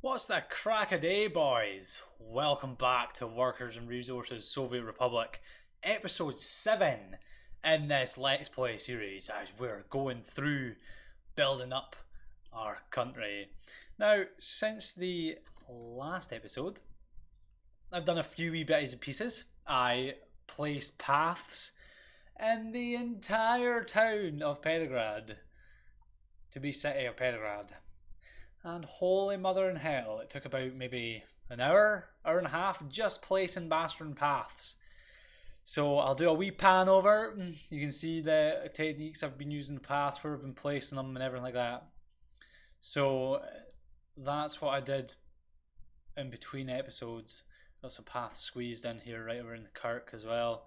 What's the crack a day, boys? Welcome back to Workers and Resources Soviet Republic, episode 7 in this Let's Play series as we're going through building up our country. Now, since the last episode, I've done a few wee bits and pieces. I placed paths in the entire town of Petrograd to be city of Petrograd. And holy mother in hell, it took about maybe an hour and a half just placing bastard paths. So I'll do a wee pan over. You can see the techniques I've been using, the paths where I've been placing them and everything like that. So that's what I did in between episodes. Got some paths squeezed in here right over in the Kirk as well.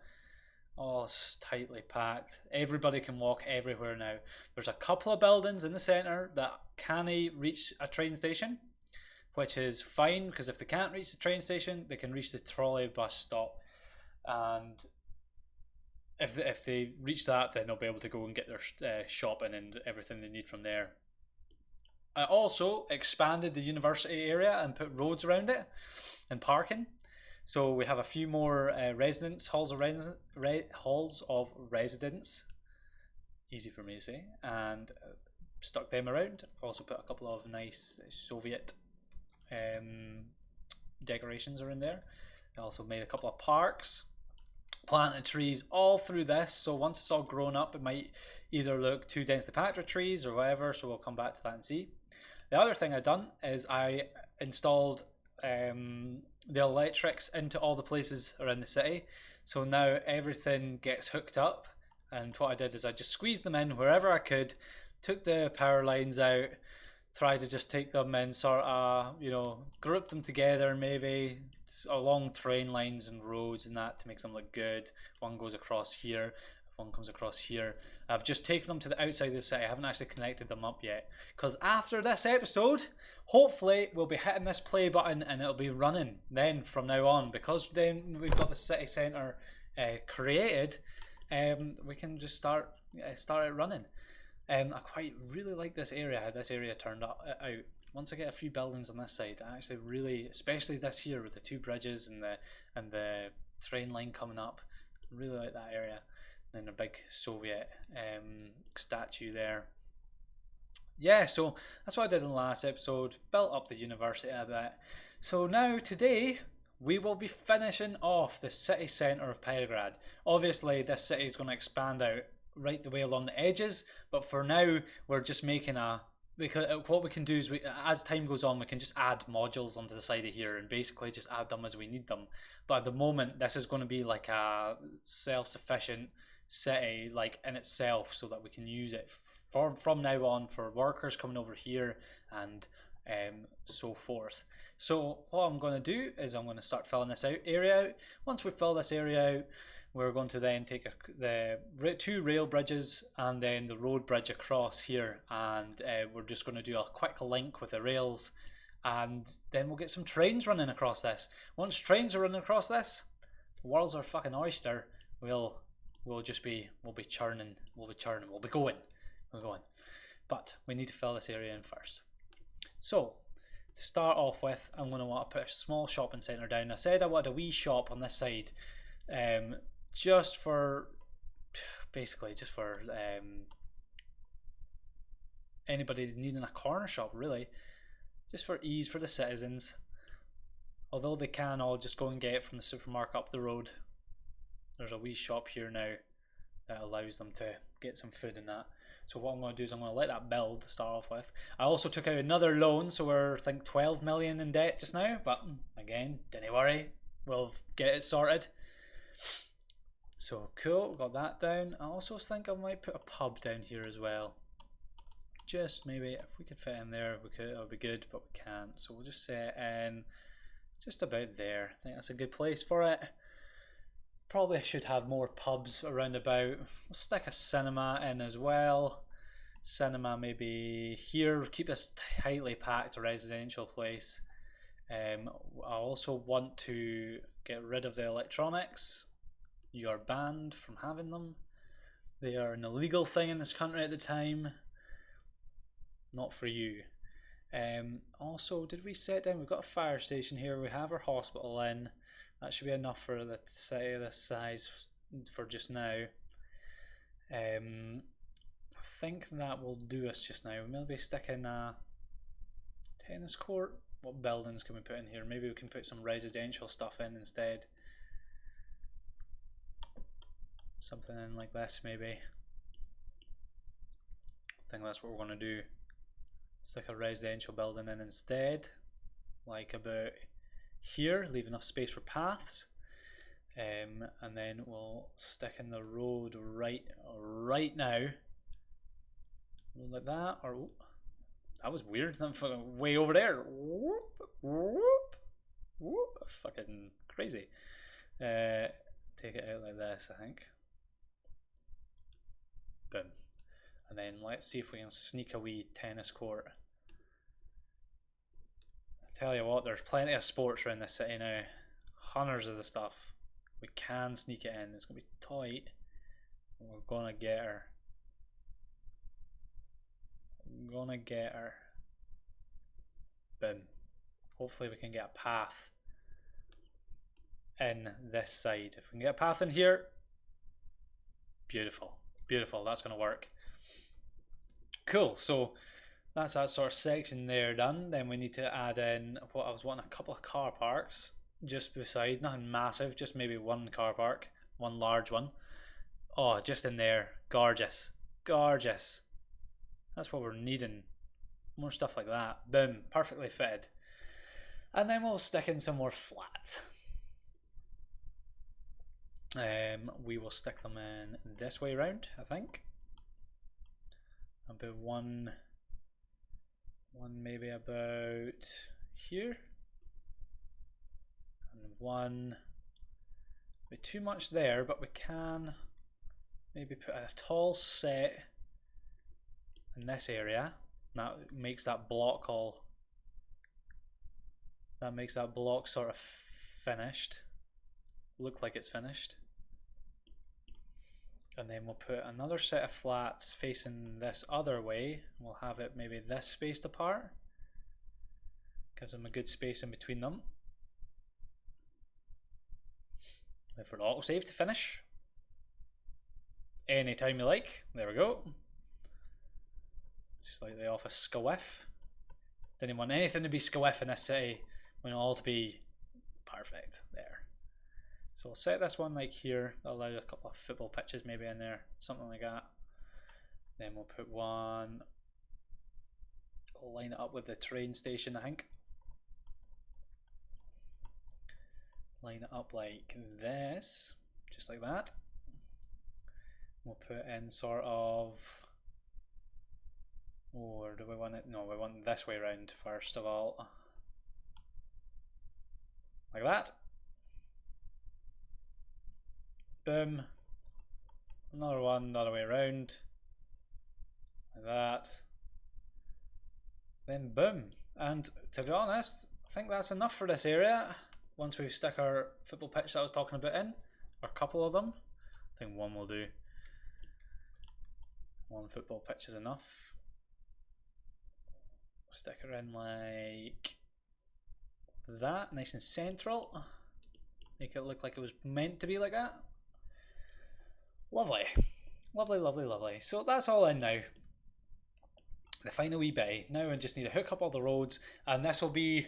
Oh, it's tightly packed. Everybody can walk everywhere now. There's a couple of buildings in the centre that can't reach a train station, which is fine because if they can't reach the train station, they can reach the trolley bus stop. And if they reach that, then they'll be able to go and get their shopping and everything they need from there. I also expanded the university area and put roads around it and parking. So we have a few more halls of residence, easy for me to say, and stuck them around. Also put a couple of nice Soviet decorations around there. I also made a couple of parks, planted trees all through this, so once it's all grown up it might either look too densely packed with trees or whatever, so we'll come back to that and see. The other thing I done is I installed the electrics into all the places around the city, so now everything gets hooked up. And what I did is I just squeezed them in wherever I could, took the power lines out, tried to just take them in, sort of, group them together maybe along train lines and roads and that to make them look good. One goes across here, one comes across here. I've just taken them to the outside of the city. I haven't actually connected them up yet, because after this episode, hopefully we'll be hitting this play button and it'll be running then from now on, because then we've got the city centre created. We can just start it running. I quite really like this area, how this area turned out. Once I get a few buildings on this side, I actually really, especially this here with the two bridges and the train line coming up, really like that area. And a big Soviet statue there. Yeah, so that's what I did in the last episode. Built up the university a bit. So now today we will be finishing off the city centre of Petrograd. Obviously this city is going to expand out right the way along the edges, but for now we're just making because what we can do is as time goes on, we can just add modules onto the side of here and basically just add them as we need them. But at the moment this is going to be like a self-sufficient city like in itself, so that we can use it from now on for workers coming over here and so forth. So what I'm going to do is I'm going to start filling this area out. Once we fill this area out, we're going to then take the two rail bridges and then the road bridge across here, and we're just going to do a quick link with the rails, and then we'll get some trains running across this. Once trains are running across this, the world's our fucking oyster. We'll be churning, we'll be going. But we need to fill this area in first. So to start off with, I'm going to want to put a small shopping centre down. I said I wanted a wee shop on this side, just for anybody needing a corner shop, really, just for ease for the citizens. Although they can all just go and get it from the supermarket up the road, there's a wee shop here now that allows them to get some food and that. So what I'm going to do is I'm going to let that build to start off with. I also took out another loan, so we're I think 12 million in debt just now, but again, don't worry, we'll get it sorted. So cool, got that down. I also think I might put a pub down here as well. Just maybe if we could fit in there, we could, it would be good, but we can't. So we'll just set it in just about there. I think that's a good place for it. Probably should have more pubs around about. We'll stick a cinema in as well. Cinema maybe here. Keep this tightly packed residential place. I also want to get rid of the electronics. You are banned from having them. They are an illegal thing in this country at the time. Not for you. Also, did we set down? We've got a fire station here. We have our hospital in. That should be enough for the city this size for just now. I think that will do us just now. Maybe stick in a tennis court. What buildings can we put in here? Maybe we can put some residential stuff in instead. Something in like this, maybe. I think that's what we're going to do. Stick a residential building in instead. Like about here, leave enough space for paths. And then we'll stick in the road right now. Like that, or oh, that was weird. That fucking way over there. Whoop, whoop, whoop. Fucking crazy. Take it out like this, I think. Boom. And then let's see if we can sneak a wee tennis court. I tell you what, there's plenty of sports around this city now. Hundreds of the stuff. We can sneak it in. It's going to be tight. We're going to get her. I'm going to get her. Boom. Hopefully we can get a path in this side. If we can get a path in here, beautiful. Beautiful. That's going to work. Cool. So that's that sort of section there done. Then we need to add in what I was wanting, a couple of car parks just beside, nothing massive, just maybe one car park, one large one. Oh, just in there, gorgeous, gorgeous. That's what we're needing. More stuff like that. Boom, perfectly fitted. And then we'll stick in some more flat. We will stick them in this way round, I think. About one maybe about here. And one, bit too much there, but we can maybe put a tall set in this area. That makes that block all, that makes that block sort of finished, look like it's finished. And then we'll put another set of flats facing this other way. We'll have it maybe this spaced apart. Gives them a good space in between them. Wait for the autosave to finish. Anytime you like. There we go. Slightly off a squiff. Didn't want anything to be squiff in this city. We want it all to be perfect. There. So we'll set this one like here. That'll allow a couple of football pitches maybe in there. Something like that. Then we'll put one. We'll line it up with the train station, I think. Line it up like this. Just like that. We'll put in sort of, or do we want it? No, we want it this way around first of all. Like that. Boom. Another one the other way around. Like that. Then boom. And to be honest, I think that's enough for this area. Once we stick our football pitch that I was talking about in, or a couple of them, I think one will do. One football pitch is enough. Stick her in like that, nice and central. Make it look like it was meant to be like that. Lovely. Lovely, lovely, lovely. So that's all in now. The final wee bit. Now I just need to hook up all the roads, and this will be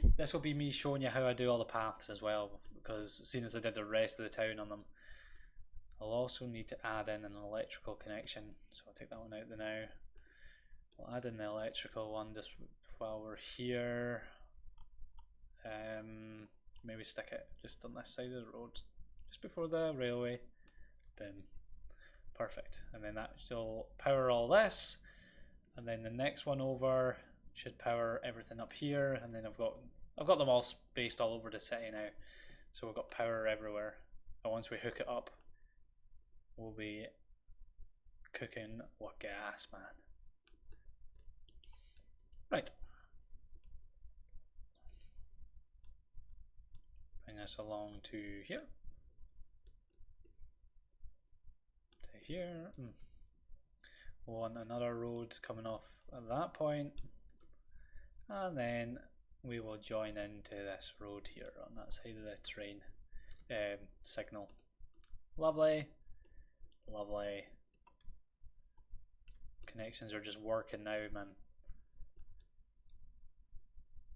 me showing you how I do all the paths as well, because seeing as I did the rest of the town on them. I'll also need to add in an electrical connection, so I'll take that one out now. We'll add in the electrical one just while we're here. Maybe stick it just on this side of the road, just before the railway. Boom. Perfect. And then that will power all this, and then the next one over should power everything up here. And then I've got them all spaced all over the city now, so we've got power everywhere. And once we hook it up, we'll be cooking with gas, man. Right. Bring us along to here. To here. Want another road coming off at that point. And then we will join into this road here on that side of the train signal. Lovely, lovely. Connections are just working now, man.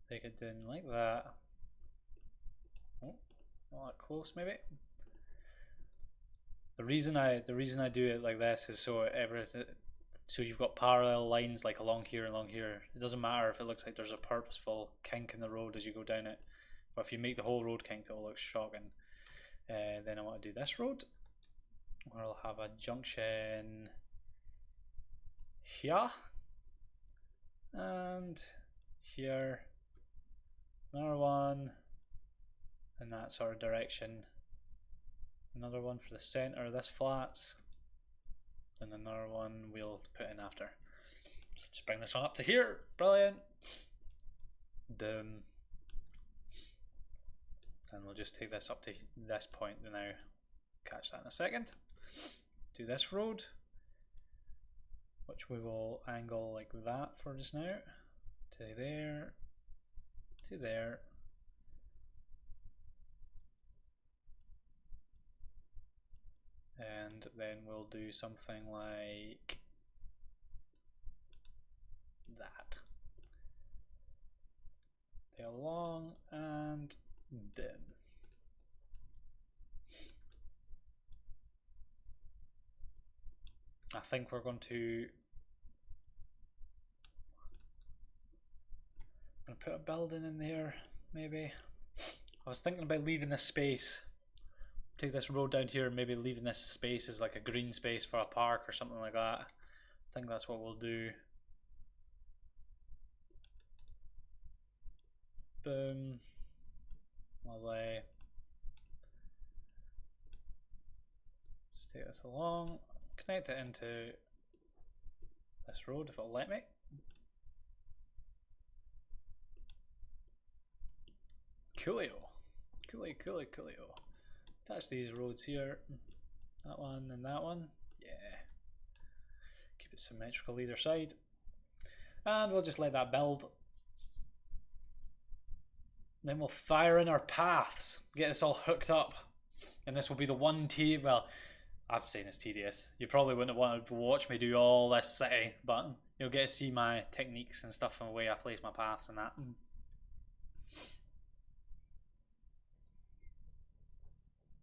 Take it in like that. Oh, not that close, maybe. The reason I do it like this is so you've got parallel lines like along here and along here. It doesn't matter if it looks like there's a purposeful kink in the road as you go down it, but if you make the whole road kinked, it'll look shocking. Then I want to do this road, where I'll have a junction here and here, another one in that sort of direction, another one for the center of this flats, and another one we'll put in after. Let's just bring this one up to here. Brilliant. Boom. And we'll just take this up to this point now. Catch that in a second. Do this road, which we will angle like that for just now. To there. To there. And then we'll do something like that. They along and boom. I think we're going to put a building in there, maybe. I was thinking about leaving this space. Take this road down here and maybe leaving this space as like a green space for a park or something like that. I think that's what we'll do. Boom. Lovely. Just take this along, connect it into this road if it'll let me. Coolio. Coolio. Attach these roads here. That one and that one. Yeah. Keep it symmetrical either side. And we'll just let that build. Then we'll fire in our paths. Get this all hooked up. And this will be the one well, I've seen it's tedious. You probably wouldn't have wanted to watch me do all this city, but you'll get to see my techniques and stuff and the way I place my paths and that.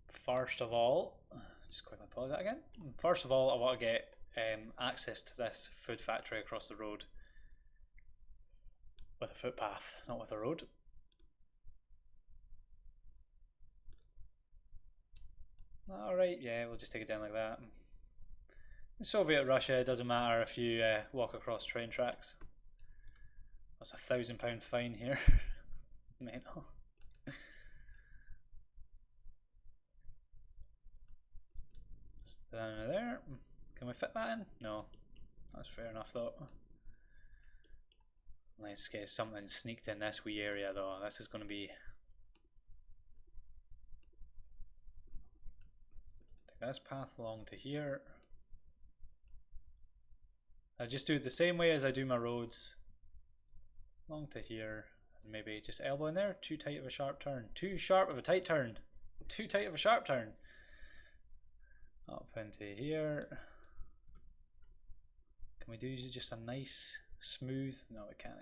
First of all, just quickly pause that again. First of all, I want to get access to this food factory across the road with a footpath, not with a road. Alright, yeah, we'll just take it down like that. In Soviet Russia, it doesn't matter if you walk across train tracks. That's £1,000 fine here. Mental. Just down there. Can we fit that in? No. That's fair enough though. Let's get something sneaked in this wee area though. This is going to be... Take this path along to here. I just do it the same way as I do my roads. Along to here. And maybe just elbow in there. Too tight of a sharp turn. Too sharp of a tight turn. Too tight of a sharp turn. Up into here. Can we do just a nice smooth? No, we can't.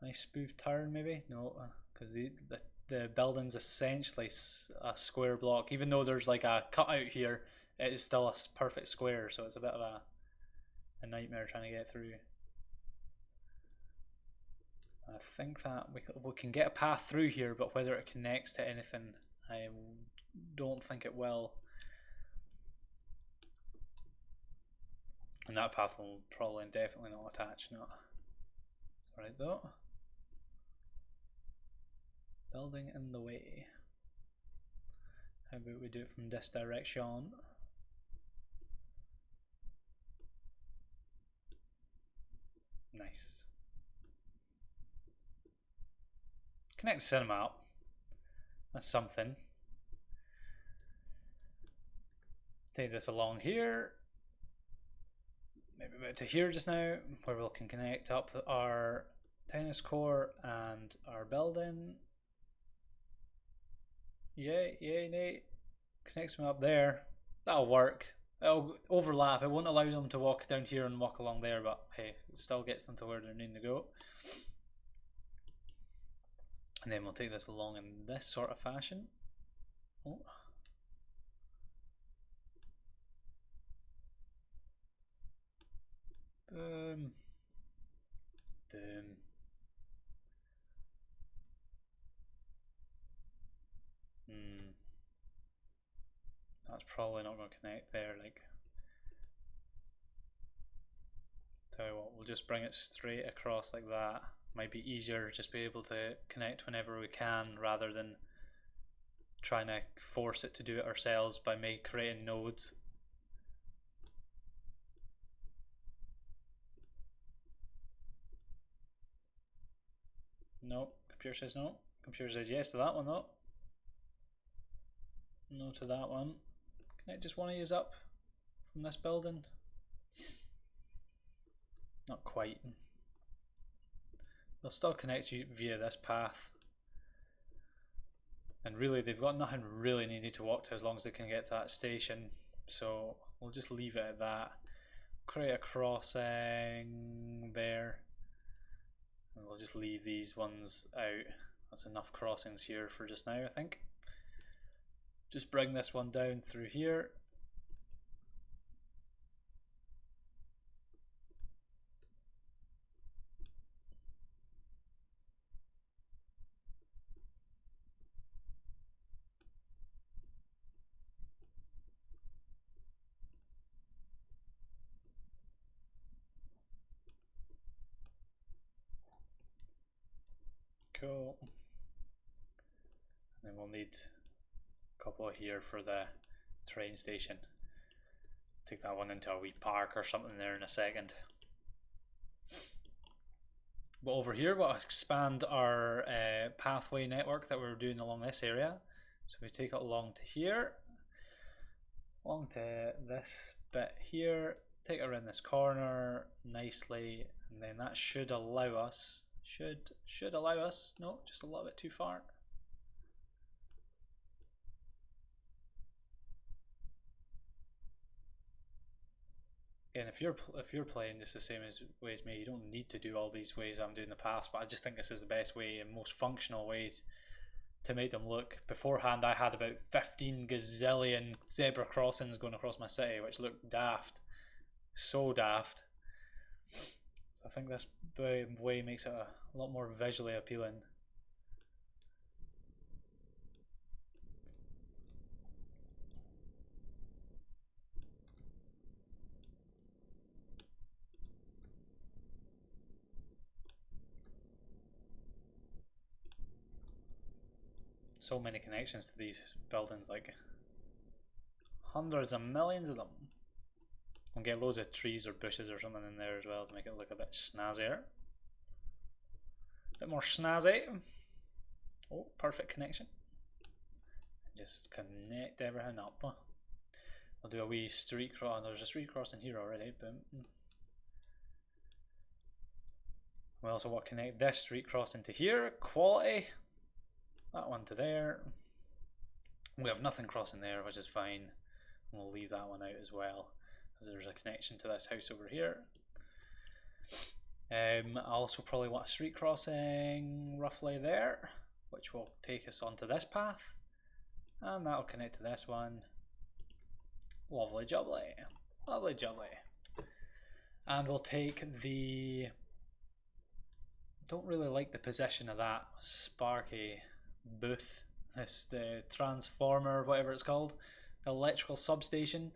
Nice smooth turn maybe? No, because the building's essentially a square block. Even though there's like a cutout here, it is still a perfect square, so it's a bit of a nightmare trying to get through. I think that we can get a path through here, but whether it connects to anything, I don't think it will. And that path will probably and definitely not attach, no. It's alright though. Building in the way. How about we do it from this direction? Nice. Connect the cinema up. That's something. Take this along here. Maybe about to here just now, where we can connect up our tennis court and our building. Yay, nay. Connects me up there. That'll work. It'll overlap. It won't allow them to walk down here and walk along there, but hey, it still gets them to where they're needing to go. And then we'll take this along in this sort of fashion. Oh. Boom. Boom. That's probably not going to connect there. Like, tell you what, we'll just bring it straight across like that. Might be easier, just be able to connect whenever we can, rather than trying to force it to do it ourselves by creating nodes. No, computer says no. Computer says yes to that one though. No to that one. Connect just one of these up from this building. Not quite. They'll still connect you via this path. And really, they've got nothing really needed to walk to as long as they can get to that station. So we'll just leave it at that. Create a crossing there. And we'll just leave these ones out. That's enough crossings here for just now, I think. Just bring this one down through here. Cool. And then we'll need a couple of here for the train station. Take that one into a wee park or something there in a second. But over here we'll expand our pathway network that we're doing along this area. So we take it along to here, along to this bit here, take it around this corner nicely, and then that should allow us, no, just a little bit too far. And if you're playing just the same way as me, you don't need to do all these ways I'm doing in the past, but I just think this is the best way and most functional way to make them look. Beforehand, I had about 15 gazillion zebra crossings going across my city, which looked daft. So daft. So I think this way makes it a lot more visually appealing. So many connections to these buildings, like hundreds of millions of them. We'll get loads of trees or bushes or something in there as well to make it look a bit snazzier. A bit more snazzy. Oh, perfect connection. Just connect everything up. We'll do a wee street cross. There's a street crossing here already. Boom. We also want to connect this street crossing to here. Quality. That one to there. We have nothing crossing there, which is fine. We'll leave that one out as well, because there's a connection to this house over here. I also probably want a street crossing roughly there, which will take us onto this path, and that'll connect to this one. Lovely jubbly. Lovely jubbly. And we'll take the... Don't really like the position of that Sparky booth, the transformer, whatever it's called, electrical substation.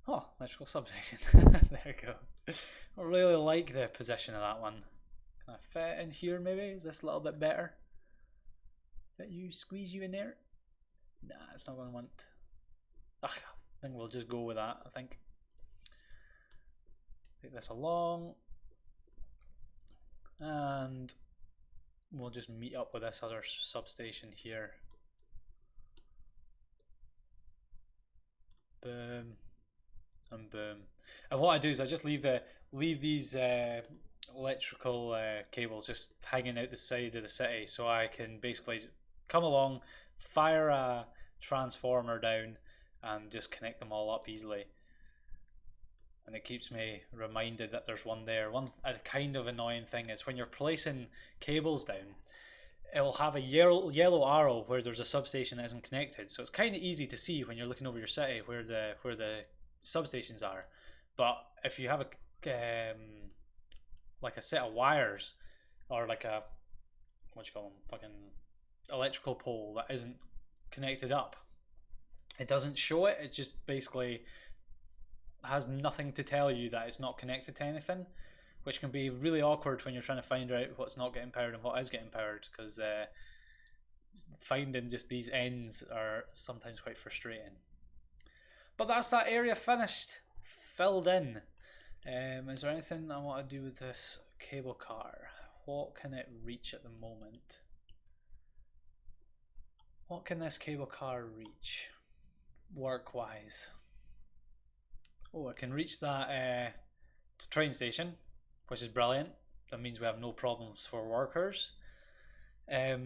Oh, electrical substation. There we go. I really like the position of that one. Can I fit in here maybe? Is this a little bit better? Fit you, squeeze you in there? Nah, it's not going to want. Ugh, I think we'll just go with that, I think. Take this along. And we'll just meet up with this other substation here. Boom and boom. And what I do is I just leave these electrical cables just hanging out the side of the city, so I can basically come along, fire a transformer down, and just connect them all up easily. And it keeps me reminded that there's one there. One a kind of annoying thing is when you're placing cables down, it'll have a yellow arrow where there's a substation that isn't connected. So it's kind of easy to see when you're looking over your city where the substations are. But if you have like a set of wires or like a what you call them fucking electrical pole that isn't connected up, it doesn't show it. It just basically has nothing to tell you that it's not connected to anything, which can be really awkward when you're trying to find out what's not getting powered and what is getting powered, because finding just these ends are sometimes quite frustrating. But that's that area finished, filled in. Is there anything I want to do with this cable car? What can it reach at the moment? What can this cable car reach, work-wise? Oh, it can reach that train station, which is brilliant. That means we have no problems for workers. I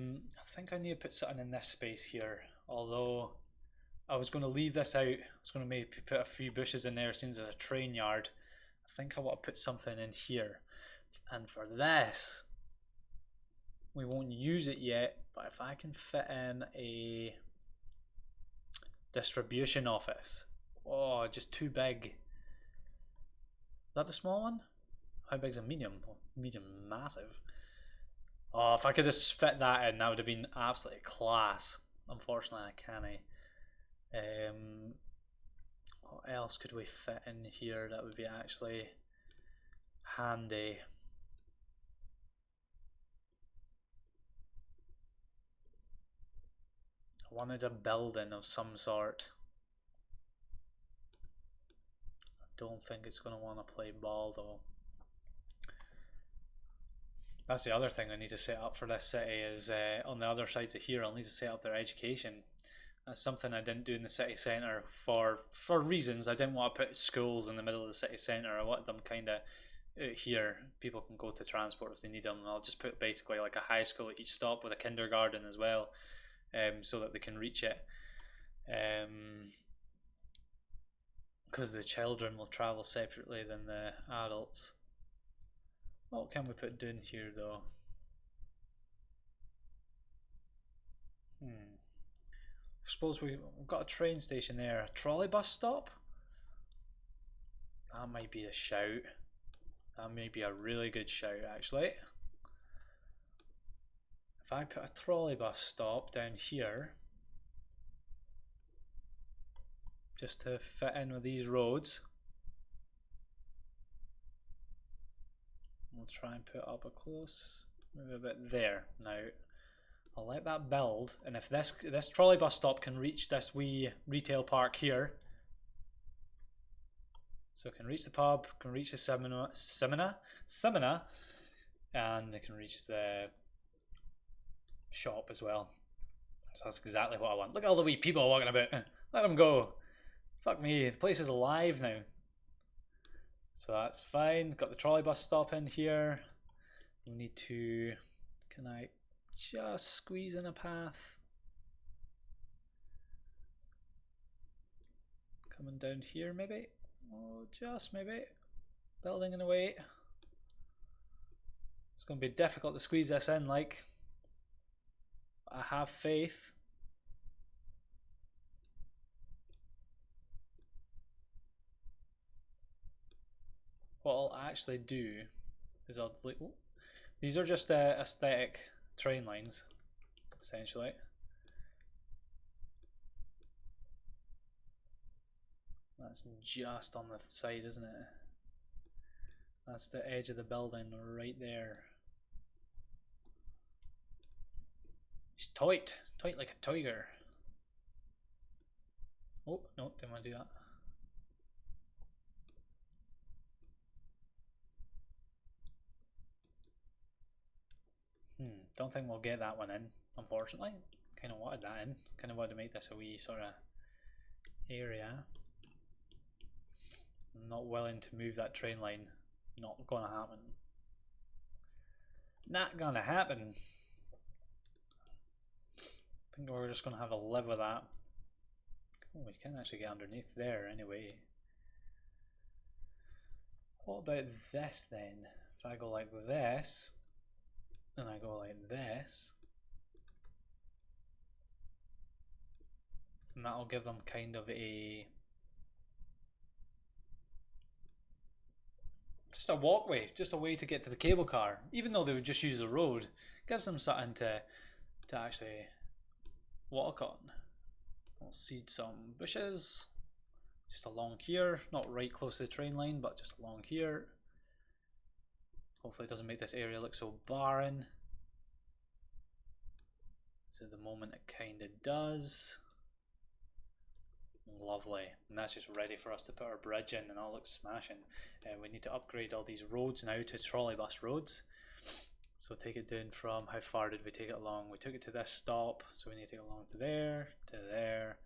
think I need to put something in this space here, although I was going to leave this out. I was going to maybe put a few bushes in there since it's a train yard. I think I want to put something in here. And for this, we won't use it yet, but if I can fit in a distribution office. Oh, just too big. Is that the small one? How big's a medium? Oh, medium, massive. Oh, if I could just fit that in, that would have been absolutely class. Unfortunately, I can't. What else could we fit in here that would be actually handy? I wanted a building of some sort. I don't think it's going to want to play ball though. That's the other thing I need to set up for this city is on the other sides of here I'll need to set up their education. That's something I didn't do in the city centre for reasons. I didn't want to put schools in the middle of the city centre. I wanted them kind of out here. People can go to transport if they need them. I'll just put basically like a high school at each stop with a kindergarten as well, so that they can reach it. Because the children will travel separately than the adults. What can we put down here though? I suppose we've got a train station there. A trolley bus stop? That might be a shout. That may be a really good shout actually. If I put a trolley bus stop down here, just to fit in with these roads, we'll try and put up a close, maybe a bit there. Now, I'll let that build, and if this trolley bus stop can reach this wee retail park here, so it can reach the pub, can reach the seminar, and they can reach the shop as well. So that's exactly what I want. Look at all the wee people walking about. Let them go. Fuck me, the place is alive now. So that's fine. Got the trolley bus stop in here. We need to... Can I just squeeze in a path? Coming down here maybe? Oh, just maybe. Building in a way. It's going to be difficult to squeeze this in, like. I have faith. What I'll actually do is I'll delete. Oh, these are just aesthetic train lines, essentially. That's just on the side, isn't it? That's the edge of the building right there. He's tight like a tiger. Oh, no, didn't want to do that. Don't think we'll get that one in, unfortunately. Kind of wanted that in. Kind of wanted to make this a wee sort of area. I'm not willing to move that train line. Not gonna happen. Not gonna happen. I think we're just gonna have to live with that. Oh, we can actually get underneath there anyway. What about this then? If I go like this, and I go like this, and that'll give them kind of just a walkway, just a way to get to the cable car. Even though they would just use the road, gives them something to actually walk on. We'll seed some bushes just along here, not right close to the train line, but just along here. Hopefully it doesn't make this area look so barren. So at the moment it kind of does. Lovely, and that's just ready for us to put our bridge in, and all looks smashing. We need to upgrade all these roads now to trolleybus roads. So take it down from, how far did we take it along? We took it to this stop, so we need to take it along to there, to there.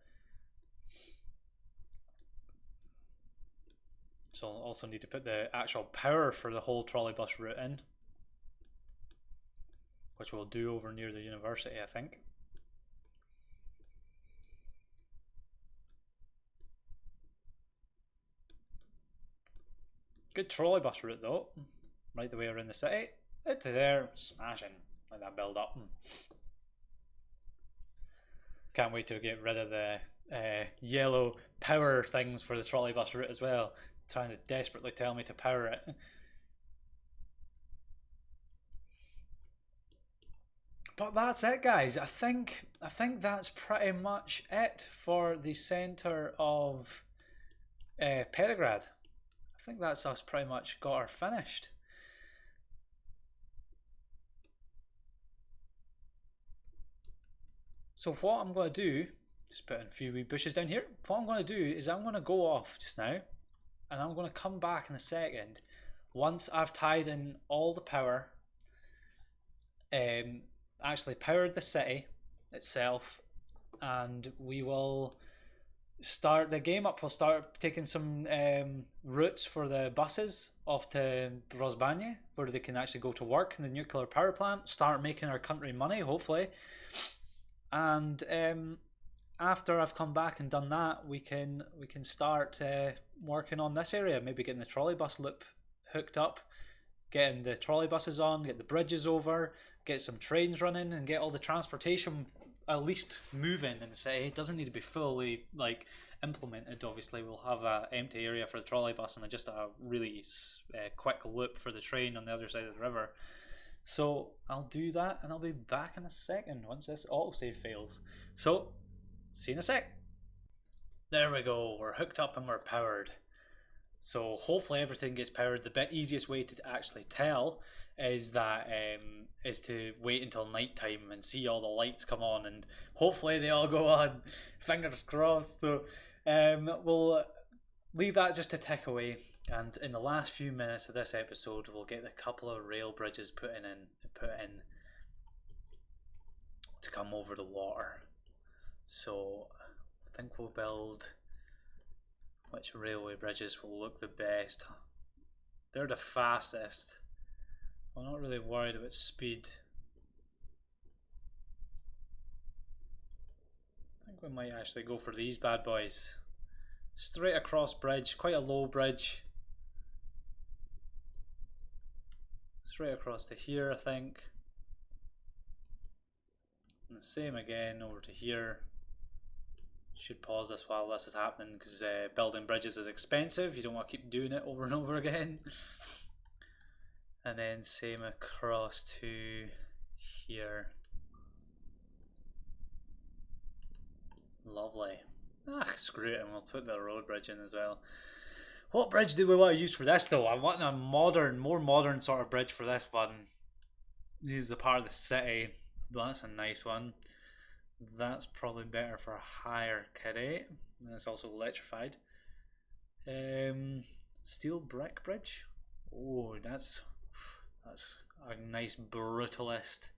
So I'll also need to put the actual power for the whole trolleybus route in, which we'll do over near the university, I think. Good trolleybus route though, right the way around the city. Out to there, smashing, like that build up. Can't wait to get rid of the yellow power things for the trolleybus route as well. Trying to desperately tell me to power it. But that's it, guys. I think that's pretty much it for the centre of Petrograd. I think that's us pretty much got her finished. So what I'm going to do, just put in a few wee bushes down here. What I'm going to do is I'm going to go off just now, and I'm going to come back in a second once I've tied in all the power, actually powered the city itself, and we will start the game up. We'll start taking some routes for the buses off to Rozbanye, where they can actually go to work in the nuclear power plant, start making our country money, hopefully. And after I've come back and done that, we can start working on this area, maybe getting the trolleybus loop hooked up, getting the trolleybuses on, get the bridges over, get some trains running, and get all the transportation at least moving in the city. It doesn't need to be fully like implemented. Obviously, we'll have an empty area for the trolleybus and just a really quick loop for the train on the other side of the river. So I'll do that, and I'll be back in a second once this autosave fails. So see you in a sec. There we go, we're hooked up and we're powered. So hopefully everything gets powered. The easiest way to actually tell is that is to wait until night time and see all the lights come on, and hopefully they all go on. Fingers crossed. So we'll leave that just to tick away, and in the last few minutes of this episode we'll get a couple of rail bridges put in to come over the water. So I think we'll build, which railway bridges will look the best. They're the fastest. I'm not really worried about speed. I think we might actually go for these bad boys. Straight across bridge, quite a low bridge. Straight across to here, I think. And the same again over to here. Should pause this while this is happening, because building bridges is expensive. You don't want to keep doing it over and over again. And then same across to here. Lovely. Screw it, and we'll put the road bridge in as well. What bridge do we want to use for this though? I want a modern, more modern sort of bridge for this one. This is a part of the city. That's a nice one. That's probably better for a higher kiddie. And it's also electrified. Steel brick bridge. Oh, that's a nice brutalist.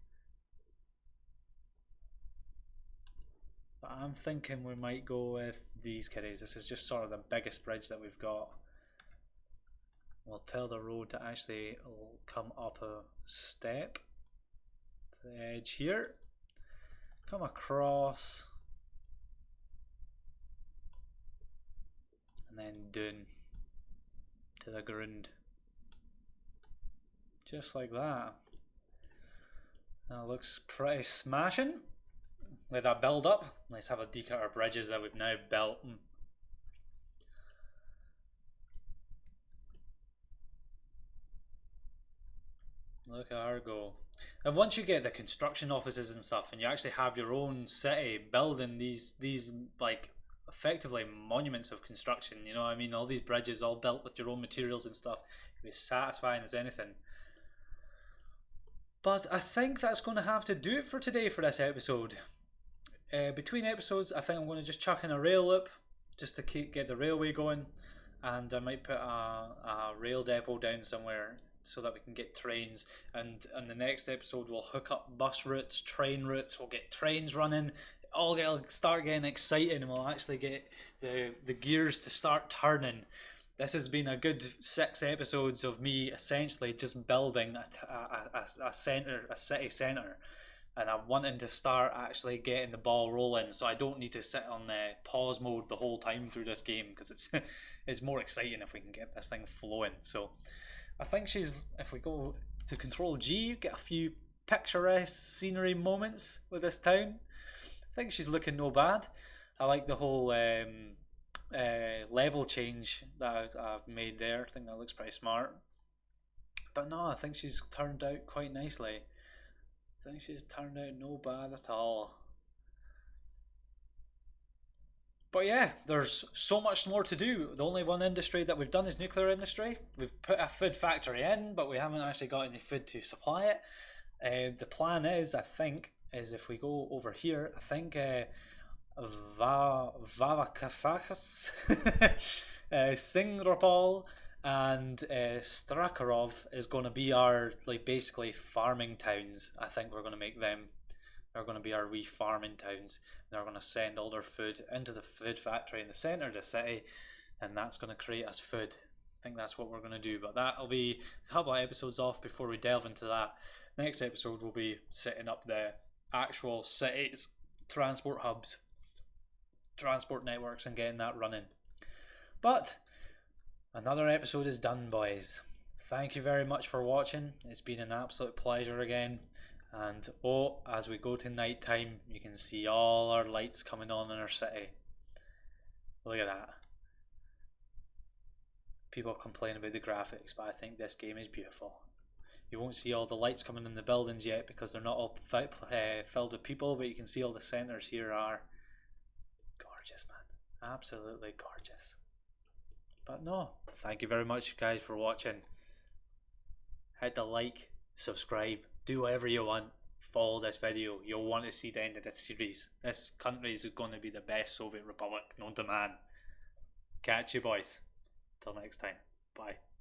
But I'm thinking we might go with these kiddies. This is just sort of the biggest bridge that we've got. We'll tell the road to actually come up a step the edge here, come across, and then down to the ground. Just like that. That looks pretty smashing. Let that build up. Let's have a dig at our bridges that we've now built. Look at her go. And once you get the construction offices and stuff, and you actually have your own city building these like effectively monuments of construction, you know what I mean? All these bridges all built with your own materials and stuff. It'll be satisfying as anything. But I think that's going to have to do it for today for this episode. Between episodes, I think I'm going to just chuck in a rail loop just to get the railway going, and I might put a rail depot down somewhere so that we can get trains. And in the next episode, we'll hook up bus routes, train routes. We'll get trains running. Start getting exciting, and we'll actually get the gears to start turning. This has been a good 6 episodes of me essentially just building a city centre, and I'm wanting to start actually getting the ball rolling, so I don't need to sit on pause mode the whole time through this game, because it's more exciting if we can get this thing flowing. So I think if we go to Control G, get a few picturesque scenery moments with this town. I think she's looking no bad. I like the whole level change that I've made there. I think that looks pretty smart. But no, I think she's turned out quite nicely. I think she's turned out no bad at all. But yeah, there's so much more to do. The only one industry that we've done is nuclear industry. We've put a food factory in, but we haven't actually got any food to supply it. The plan is, I think, is if we go over here, I think Vavakafakas, Singropol, and Strakarov is going to be our basically farming towns. I think we're going to make them. They're going to be our wee farming towns. They're going to send all their food into the food factory in the centre of the city, and that's going to create us food. I think that's what we're going to do, but that'll be a couple of episodes off before we delve into that. Next episode will be setting up the actual cities, transport hubs, transport networks, and getting that running. But another episode is done, boys. Thank you very much for watching. It's been an absolute pleasure again. And as we go to night time, you can see all our lights coming on in our city. Look at that. People complain about the graphics, but I think this game is beautiful. You won't see all the lights coming in the buildings yet because they're not all filled with people, but you can see all the centres here are gorgeous, man. Absolutely gorgeous. But no, thank you very much, guys, for watching. Hit the like, subscribe, do whatever you want. Follow this video. You'll want to see the end of this series. This country is going to be the best Soviet Republic known to man. Catch you, boys. Till next time. Bye.